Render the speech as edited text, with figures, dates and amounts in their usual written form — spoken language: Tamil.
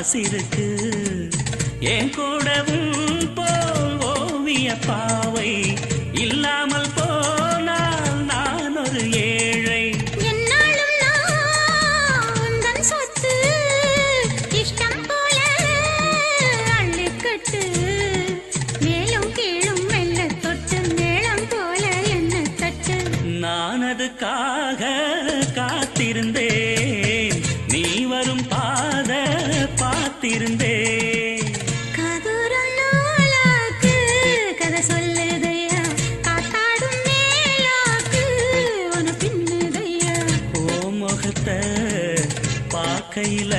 காசிருக்கு என் கூடவும் போல் ஓவிய பாவை இல்லாமல் போனால் நான் ஒரு ஏழை. என்னாலும் நான் உந்தன் சொத்து, இஷ்டம் போல அள்ளிக்கட்டு. மேலும் கீழும் மெல்ல தொட்டு மேளம் போல என்ன தட்டு. நான் அதுக்காக காத்திருந்தேன், நீ வரும் பாத பார்த்திருந்தேன். காதூரம் நூலாக்கு கதை சொல்லுதையா, காத்தாடும் மேலாக்கு உன பின்னுதையா. ஓ முகத்தை பார்க்கையில